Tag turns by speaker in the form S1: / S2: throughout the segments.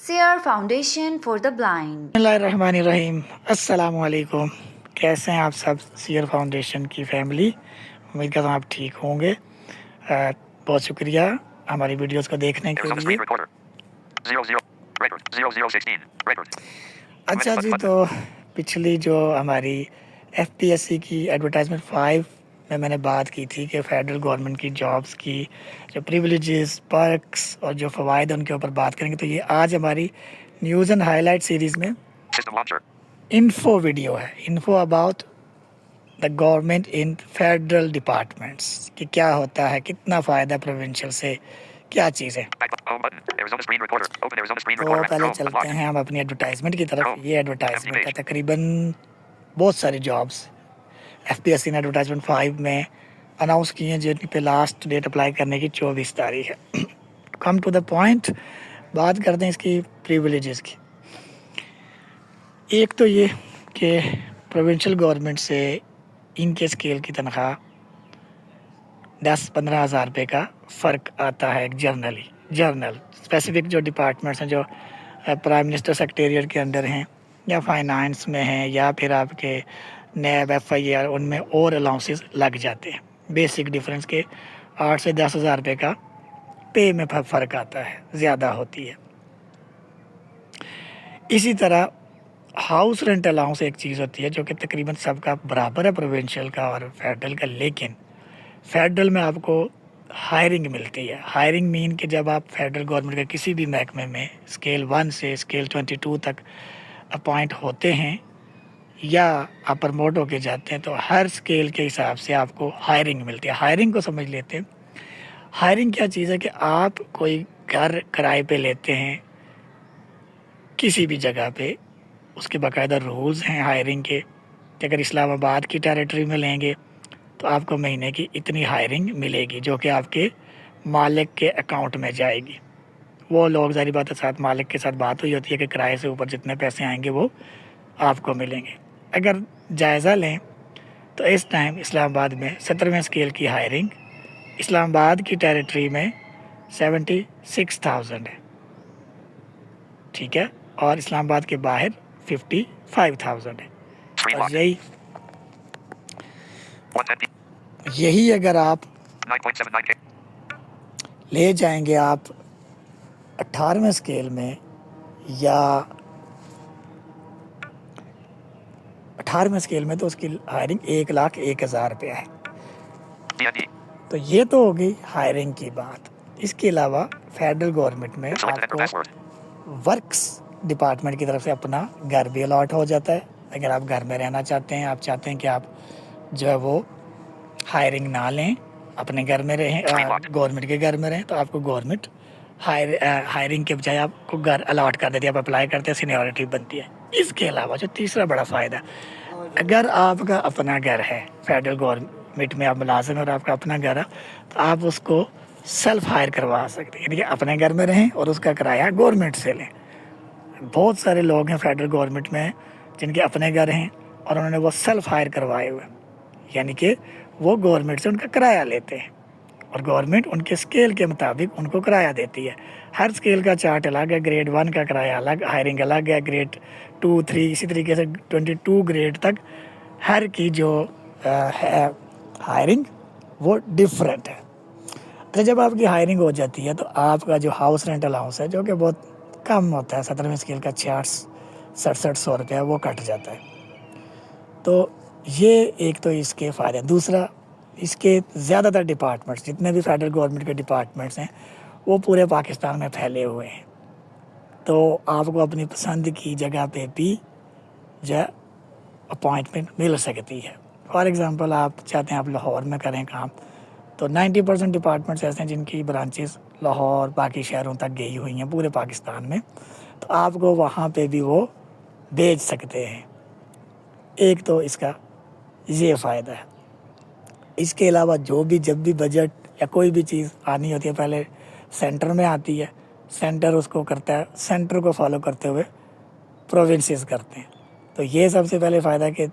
S1: Seer Foundation for the Blind.
S2: बिस्मिल्लाहिर्रहमानिर्रहीम। अस्सलाम वालेकुम। कैसे हैं आप सब सीयर फाउंडेशन की फैमिली? उम्मीद करता हूँ आप ठीक होंगे। बहुत शुक्रिया हमारी वीडियोस को देखने के लिए। अच्छा जी, तो पिछली जो हमारी एफपीएससी की एडवर्टाइजमेंट 5 में मैंने बात की थी कि फेडरल गवर्नमेंट की जॉब्स की जो प्रिविलेजेस, पर्क्स और जो फ़वाइद उनके ऊपर बात करेंगे। तो ये आज हमारी न्यूज़ एंड हाईलाइट सीरीज़ में इन्फो वीडियो है। Info about the government in federal departments कि क्या होता है, कितना फ़ायदा प्रोविंशियल से, क्या चीज़ है। तो पहले चलते हैं हम अपनी एडवर्टाइजमेंट की तरफ। ये एडवर्टाइजमेंट है तकरीबन बहुत सारी जॉब्स एफपीएससी ने एडवर्टाइजमेंट 5 में अनाउंस की हैं, जिन पे लास्ट डेट अप्लाई करने की 24 तारीख है। कम टू द पॉइंट, बात करते हैं इसकी प्रिविलेजेस की। एक तो ये कि प्रोविंशियल गवर्नमेंट से इनके स्केल की तनख्वाह 10-15 हज़ार रुपये का फ़र्क आता है। एक जर्नल स्पेसिफिक जो डिपार्टमेंट्स हैं, जो प्राइम मिनिस्टर सेक्रेटेरिएट के अंडर हैं या फाइनेंस में हैं या फिर आपके नैब एफआईआर, उनमें और अलाउंसेस लग जाते हैं। बेसिक डिफरेंस के 8 से 10 हज़ार रुपये का पे में फ़र्क आता है, ज़्यादा होती है। इसी तरह हाउस रेंट अलाउंस एक चीज़ होती है जो कि तकरीबन सबका बराबर है, प्रोविंशियल का और फेडरल का। लेकिन फेडरल में आपको हायरिंग मिलती है। हायरिंग मीन कि जब आप फेडरल गवर्नमेंट के किसी भी महकमे में स्केल 1 से स्केल 22 तक अपॉइंट होते हैं या आप प्रमोट होके जाते हैं, तो हर स्केल के हिसाब से आपको हायरिंग मिलती है। हायरिंग को समझ लेते हैं। हायरिंग क्या चीज़ है कि आप कोई घर किराए पे लेते हैं किसी भी जगह पे, उसके बाकायदा रूल्स हैं हायरिंग के कि अगर इस्लामाबाद की टेरिटरी में लेंगे तो आपको महीने की इतनी हायरिंग मिलेगी, जो कि आपके मालिक के अकाउंट में जाएगी। वो लोग, ज़ाहिर बात है, साथ मालिक के साथ बात हुई होती है कि किराए से ऊपर जितने पैसे आएंगे वो आपको मिलेंगे। अगर जायज़ा लें तो इस टाइम इस्लामाबाद में 17वें स्केल की हायरिंग इस्लामाबाद की टेरिटरी में 76,000 है, ठीक है, और इस्लामाबाद के बाहर 55,000 है। और यही अगर आप ले जाएंगे आप 18वें स्केल में या 18वें स्केल में, तो उसकी हायरिंग 1,01,000 रुपया है। तो ये तो हो गई हायरिंग की बात। इसके अलावा फेडरल गवर्नमेंट में आपको वर्क्स डिपार्टमेंट की तरफ से अपना घर भी अलॉट हो जाता है। अगर आप घर में रहना चाहते हैं, आप चाहते हैं कि आप जो है वो हायरिंग ना लें, अपने घर में रहें, गवर्नमेंट के घर में रहें, तो आपको गवर्नमेंट हायरिंग के बजाय आपको घर अलॉट कर देती है। आप अप्लाई करते हैं, सीनियरिटी बनती है। इसके अलावा जो तीसरा बड़ा फ़ायदा, अगर आपका अपना घर है, फेडरल गवर्नमेंट में आप मुलाजिम हैं और आपका अपना घर है, तो आप उसको सेल्फ हायर करवा सकते हैं, यानी कि अपने घर में रहें और उसका किराया गवर्नमेंट से लें। बहुत सारे लोग हैं फेडरल गवर्नमेंट में जिनके अपने घर हैं और उन्होंने वो सेल्फ हायर करवाए हुए, यानी कि वो गवर्नमेंट से उनका किराया लेते हैं और गवर्नमेंट उनके स्केल के मुताबिक उनको किराया देती है। हर स्केल का चार्ट अलग है। ग्रेड 1 का किराया अलग, हायरिंग अलग है, ग्रेड 2, 3, इसी तरीके से 22 ग्रेड तक हर की जो है हायरिंग वो डिफरेंट है। तो जब आपकी हायरिंग हो जाती है तो आपका जो हाउस रेंट अलाउंस है, जो कि बहुत कम होता है, 17वें स्केल का 6700 रुपया, वो कट जाता है। तो ये एक तो इसके फ़ायदे। दूसरा, इसके ज़्यादातर डिपार्टमेंट्स, जितने भी फेडरल गवर्नमेंट के डिपार्टमेंट्स हैं, वो पूरे पाकिस्तान में फैले हुए हैं। तो आपको अपनी पसंद की जगह पे भी जो अपॉइंटमेंट मिल सकती है। फॉर एग्ज़ाम्पल, आप चाहते हैं आप लाहौर में करें काम, तो 90% डिपार्टमेंट्स ऐसे हैं जिनकी ब्रांचेस लाहौर, बाकी शहरों तक गई हुई हैं पूरे पाकिस्तान में, तो आपको वहाँ पे भी वो भेज सकते हैं। एक तो इसका ये फ़ायदा है। इसके अलावा जो भी जब भी बजट या कोई भी चीज़ आनी होती है, पहले सेंटर में आती है, सेंटर उसको करता है, सेंटर को फॉलो करते हुए प्रोविंसेस करते हैं। तो ये सबसे पहले फ़ायदा कि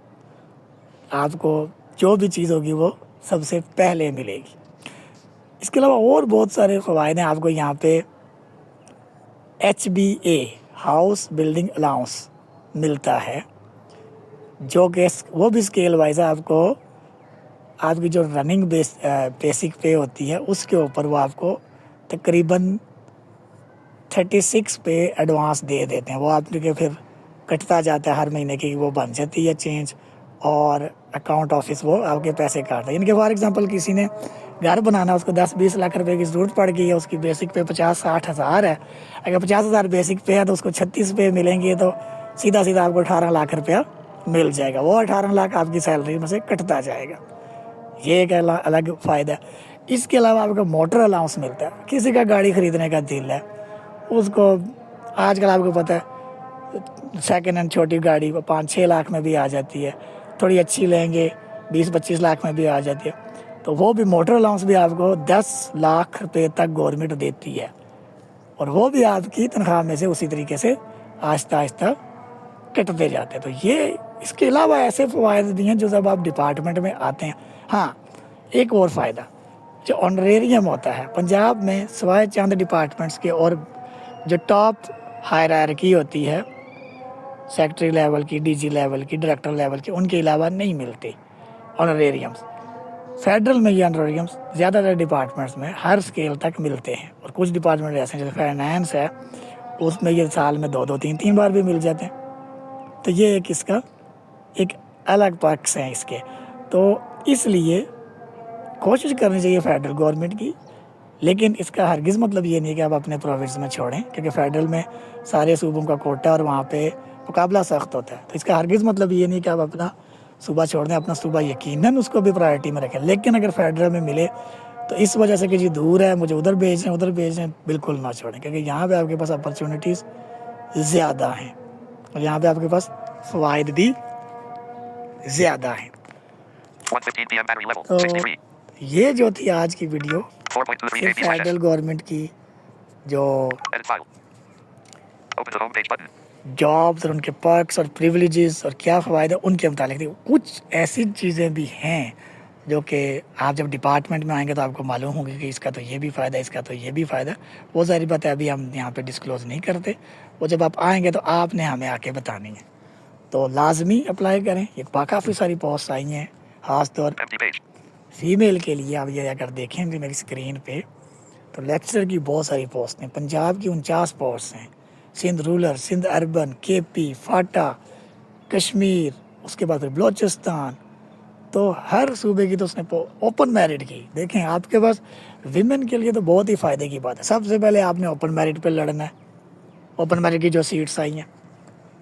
S2: आपको जो भी चीज़ होगी वो सबसे पहले मिलेगी। इसके अलावा और बहुत सारे फ़वायदे हैं। आपको यहाँ पे HBA हाउस बिल्डिंग अलाउंस मिलता है, जो कि वो भी स्केल वाइज आपको आपकी जो रनिंग बेसिक पे होती है उसके ऊपर वो आपको तकरीबन 36 पे एडवांस दे देते हैं। वो आपके फिर कटता जाता है हर महीने की, वो बन जाती है चेंज और अकाउंट ऑफिस वो आपके पैसे काटता है। इनके फॉर एग्जांपल किसी ने घर बनाना, उसको 10-20 लाख रुपए की ज़रूरत पड़ गई है, उसकी बेसिक पे 50-60 हज़ार है। अगर 50 हज़ार बेसिक पे है तो उसको 36 पे मिलेंगे, तो सीधा सीधा आपको 18 लाख रुपया मिल जाएगा। वो 18 लाख आपकी सैलरी में से कटता जाएगा। ये एक अलग फ़ायदा है। इसके अलावा आपको मोटर अलाउंस मिलता है। किसी का गाड़ी ख़रीदने का दिल है, उसको आजकल आपको पता है सेकेंड हैंड छोटी गाड़ी 5-6 लाख में भी आ जाती है, थोड़ी अच्छी लेंगे 20-25 लाख में भी आ जाती है। तो वो भी मोटर अलाउंस भी आपको 10 लाख रुपए तक गवर्नमेंट देती है, और वो भी आपकी तनख्वाह में से उसी तरीके से आहिस्ता आहिस्ता कटते जाते हैं। तो ये इसके अलावा ऐसे फ़वाइद भी हैं जो जब आप डिपार्टमेंट में आते हैं। हाँ, एक और फ़ायदा जो ऑनरेरियम होता है पंजाब में, सिवाय चंद डिपार्टमेंट्स के, और जो टॉप हायरार्की होती है सेक्रेटरी लेवल की, डीजी लेवल की, डायरेक्टर लेवल की, उनके अलावा नहीं मिलते ऑनरेरियम्स। फेडरल में ये ऑनरेरियम्स ज़्यादातर डिपार्टमेंट्स में हर स्केल तक मिलते हैं, और कुछ डिपार्टमेंट ऐसे हैं जैसे फाइनेंस है, उसमें ये साल में 2-2, 3-3 बार भी मिल जाते हैं। तो ये एक इसका एक अलग पर्क्स हैं इसके। तो इसलिए कोशिश करनी चाहिए फेडरल गवर्नमेंट की, लेकिन इसका हरगिज़ मतलब ये नहीं कि आप अपने प्रोविंस में छोड़ें, क्योंकि फेडरल में सारे सूबों का कोटा और वहाँ पे मुकाबला सख्त होता है। तो इसका हरगिज़ मतलब ये नहीं कि आप अपना सूबा छोड़ दें, अपना सूबा यकीनन उसको भी प्रायोरिटी में रखें। लेकिन अगर फेडरल में मिले तो इस वजह से कि जी दूर है, मुझे उधर भेज रहे हैं, बिल्कुल ना छोड़ें, क्योंकि यहाँ पर आपके पास अपॉर्चुनिटीज़ ज़्यादा हैं और यहाँ पर आपके पास फ़वाइद भी ज़्यादा हैं। तो ये जो थी आज की वीडियो, सिर्फ फेडरल गवर्नमेंट की जो जॉब्स और उनके पर्क्स और प्रिविलेजेस और क्या फ़ायदा उनके मुतालिक थी। कुछ ऐसी चीज़ें भी हैं जो कि आप जब डिपार्टमेंट में आएंगे तो आपको मालूम होगी कि इसका तो ये भी फ़ायदा, इसका तो ये भी फ़ायदा। वो सारी बातें अभी हम यहाँ पे डिस्क्लोज़ नहीं करते, वो जब आप आएंगे तो आपने हमें आके बतानी है। तो लाजमी अप्लाई करें, ये काफ़ी सारी पोस्ट आई हैं, ख़ास तौर फीमेल के लिए। आप ये अगर देखेंगे मेरी स्क्रीन पे तो लेक्चरर की बहुत सारी पोस्ट हैं। पंजाब की 49 पोस्ट हैं, Sindh rural, Sindh urban, KP, FATA, Kashmir, उसके बाद फिर बलोचिस्तान। तो हर सूबे की तो उसने ओपन मेरिट की। देखें, आपके पास विमेन के लिए तो बहुत ही फ़ायदे की बात है। सबसे पहले आपने ओपन मेरिट पे लड़ना है। ओपन मेरिट की जो सीट्स आई हैं,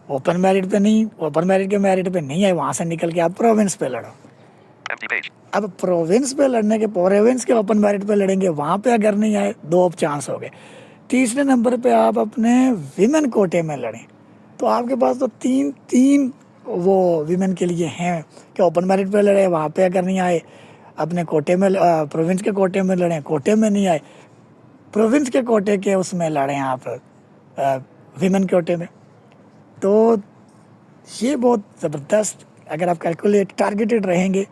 S2: ओपन मेरिट पे नहीं, ओपन मेरिट के मेरिट पे नहीं है, वहाँ से निकल के आप प्रोविंस पे लड़ो। अब प्रोविंस पे लड़ने के, प्रोविंस के ओपन मेरिट पे लड़ेंगे, वहाँ पे अगर नहीं आए 2 चांस हो गए। तीसरे नंबर पे आप अपने विमेन कोटे में लड़ें, तो आपके पास तो तीन वो विमेन के लिए हैं कि ओपन मेरिट पे लड़े, वहाँ पे अगर नहीं आए अपने कोटे में, प्रोविंस के कोटे में लड़ें, कोटे में नहीं आए प्रोविंस के कोटे के उसमें लड़ें आप विमेन कोटे में। तो ये बहुत ज़बरदस्त, अगर आप कैलकुलेट टारगेटेड रहेंगे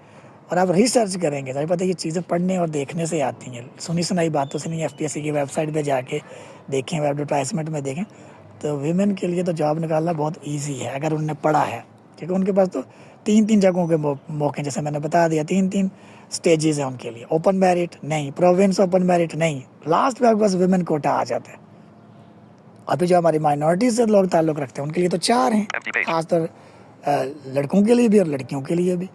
S2: और आप रिसर्च करेंगे, तो पता है ये चीज़ें पढ़ने और देखने से आती हैं, सुनी सुनाई बातों से नहीं। FPSC की वेबसाइट पे जाके देखें, एडवर्टाइजमेंट में देखें, तो वीमेन के लिए तो जॉब निकालना बहुत इजी है अगर उन्होंने पढ़ा है, क्योंकि उनके पास तो 3-3 जगहों के मौके, जैसे मैंने बता दिया, 3-3 स्टेजेस हैं उनके लिए। ओपन मेरिट नहीं, प्रोविंस ओपन मेरिट नहीं, लास्ट में आपके पास वीमेन कोटा आ जाता है। अभी जो हमारी माइनॉरिटीज़ से लोग ताल्लुक़ रखते हैं उनके लिए तो 4 हैं, खासतौर लड़कों के लिए भी और लड़कियों के लिए भी।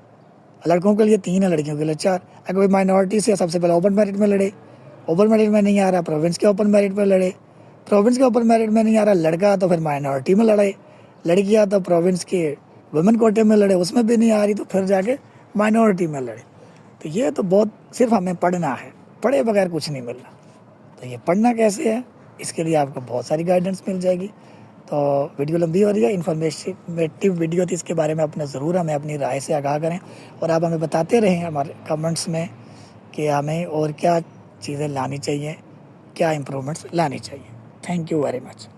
S2: लड़कों के लिए 3 है, लड़कियों के लिए 4। अगर कोई माइनॉरिटी से सबसे पहले ओपन मेरिट में लड़े, ओपन मेरिट में नहीं आ रहा, प्रोविंस के ओपन मेरिट में लड़े, प्रोविंस के ओपन मेरिट में नहीं आ रहा लड़का, तो फिर माइनॉरिटी में लड़े, लड़कियाँ तो प्रोविंस के वुमेन कोटे में लड़े, उसमें भी नहीं आ रही तो फिर जाके माइनॉरिटी में लड़े। तो ये तो बहुत, सिर्फ हमें पढ़ना है, पढ़े बगैर कुछ नहीं मिलना। तो ये पढ़ना कैसे है, इसके लिए आपको बहुत सारी गाइडेंस मिल जाएगी। तो वीडियो लंबी हो रही है, इन्फॉर्मेटिव वीडियो थी, इसके बारे में अपने ज़रूर हमें अपनी राय से आगाह करें, और आप हमें बताते रहें हमारे कमेंट्स में कि हमें और क्या चीज़ें लानी चाहिए, क्या इम्प्रूवमेंट्स लानी चाहिए। Thank you very much.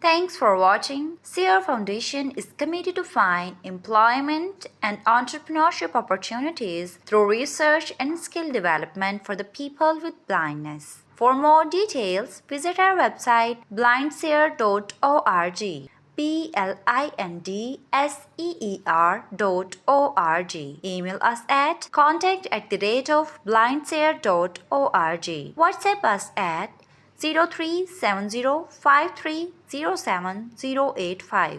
S1: Thanks for watching. CR Foundation is committed to find employment and entrepreneurship opportunities through research and skill development for the people with blindness. For more details, visit our website blindseer.org. blindseer.org. Email us at contact@blindseer.org. WhatsApp us at 037053078085.